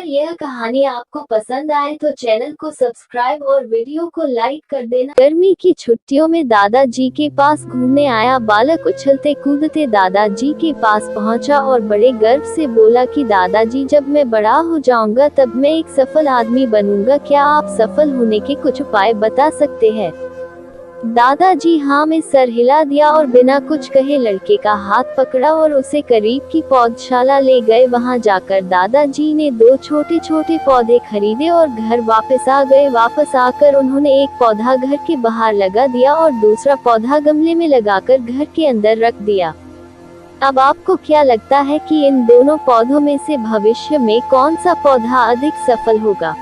अगर यह कहानी आपको पसंद आए तो चैनल को सब्सक्राइब और वीडियो को लाइक कर देना। गर्मी की छुट्टियों में दादाजी के पास घूमने आया बालक उछलते कूदते दादाजी के पास पहुंचा और बड़े गर्व से बोला कि दादाजी, जब मैं बड़ा हो जाऊंगा तब मैं एक सफल आदमी बनूंगा। क्या आप सफल होने के कुछ उपाय बता सकते हैं? दादाजी हाँ में सर हिला दिया और बिना कुछ कहे लड़के का हाथ पकड़ा और उसे करीब की पौधशाला ले गए। वहां जाकर दादाजी ने 2 छोटे छोटे पौधे खरीदे और घर वापस आ गए। वापस आकर उन्होंने एक पौधा घर के बाहर लगा दिया और दूसरा पौधा गमले में लगाकर घर के अंदर रख दिया। अब आपको क्या लगता है कि इन दोनों पौधों में से भविष्य में कौन सा पौधा अधिक सफल होगा?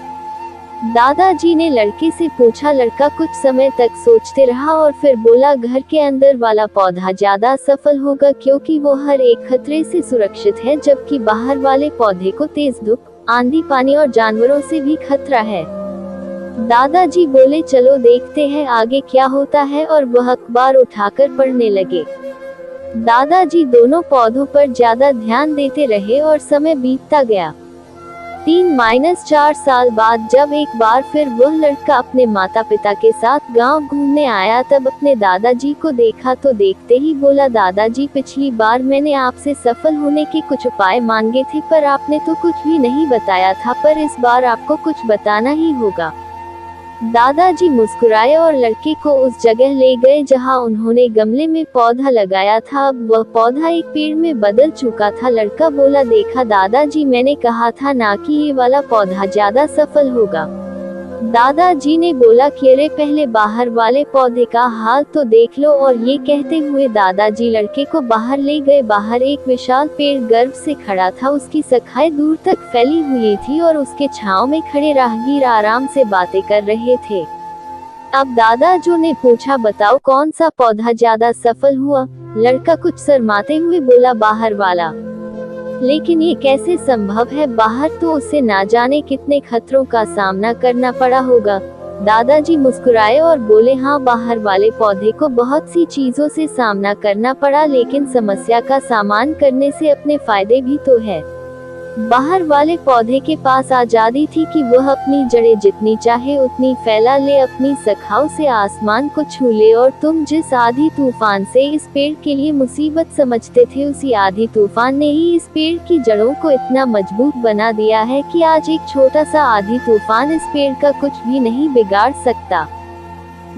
दादाजी ने लड़के से पूछा। लड़का कुछ समय तक सोचते रहा और फिर बोला, घर के अंदर वाला पौधा ज्यादा सफल होगा, क्योंकि वो हर एक खतरे से सुरक्षित है, जबकि बाहर वाले पौधे को तेज धूप, आंधी, पानी और जानवरों से भी खतरा है। दादाजी बोले, चलो देखते हैं आगे क्या होता है, और वह अखबार उठाकर पढ़ने लगे। दादाजी दोनों पौधों पर ज्यादा ध्यान देते रहे और समय बीतता गया। 3-4 साल बाद जब एक बार फिर वह लड़का अपने माता पिता के साथ गांव घूमने आया, तब अपने दादाजी को देखा तो देखते ही बोला, दादाजी, पिछली बार मैंने आपसे सफल होने के कुछ उपाय मांगे थे, पर आपने तो कुछ भी नहीं बताया था, पर इस बार आपको कुछ बताना ही होगा। दादाजी मुस्कुराए और लड़के को उस जगह ले गए जहां उन्होंने गमले में पौधा लगाया था। अब वह पौधा एक पेड़ में बदल चुका था। लड़का बोला, देखा दादाजी, मैंने कहा था ना कि ये वाला पौधा ज्यादा सफल होगा। दादाजी ने बोला कि अरे पहले बाहर वाले पौधे का हाल तो देख लो। और ये कहते हुए दादाजी लड़के को बाहर ले गए। बाहर एक विशाल पेड़ गर्व से खड़ा था। उसकी शाखाएं दूर तक फैली हुई थी और उसके छांव में खड़े राहगीर आराम से बातें कर रहे थे। अब दादाजी ने पूछा, बताओ कौन सा पौधा ज्यादा सफल हुआ? लड़का कुछ शर्माते हुए बोला, बाहर वाला। लेकिन ये कैसे संभव है? बाहर तो उसे ना जाने कितने खतरों का सामना करना पड़ा होगा। दादाजी मुस्कुराए और बोले, हाँ, बाहर वाले पौधे को बहुत सी चीजों से सामना करना पड़ा, लेकिन समस्या का सामना करने से अपने फायदे भी तो है। बाहर वाले पौधे के पास आजादी थी कि वह अपनी जड़ें जितनी चाहे उतनी फैला ले, अपनी शाखाओं से आसमान को छू ले। और तुम जिस आंधी तूफान से इस पेड़ के लिए मुसीबत समझते थे, उसी आंधी तूफान ने ही इस पेड़ की जड़ों को इतना मजबूत बना दिया है कि आज एक छोटा सा आंधी तूफान इस पेड़ का कुछ भी नहीं बिगाड़ सकता।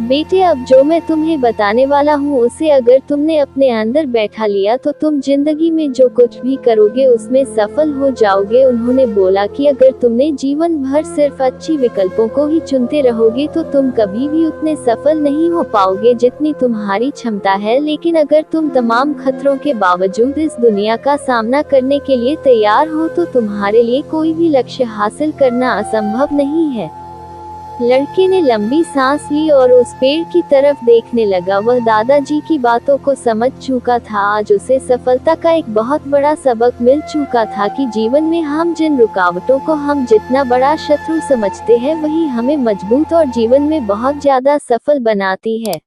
बेटे, अब जो मैं तुम्हें बताने वाला हूँ उसे अगर तुमने अपने अंदर बैठा लिया तो तुम जिंदगी में जो कुछ भी करोगे उसमें सफल हो जाओगे। उन्होंने बोला कि अगर तुमने जीवन भर सिर्फ अच्छी विकल्पों को ही चुनते रहोगे तो तुम कभी भी उतने सफल नहीं हो पाओगे जितनी तुम्हारी क्षमता है। लेकिन अगर तुम तमाम खतरों के बावजूद इस दुनिया का सामना करने के लिए तैयार हो तो तुम्हारे लिए कोई भी लक्ष्य हासिल करना असंभव नहीं है। लड़के ने लंबी सांस ली और उस पेड़ की तरफ देखने लगा। वह दादाजी की बातों को समझ चुका था। आज उसे सफलता का एक बहुत बड़ा सबक मिल चुका था कि जीवन में हम जिन रुकावटों को हम जितना बड़ा शत्रु समझते हैं, वही हमें मजबूत और जीवन में बहुत ज्यादा सफल बनाती है।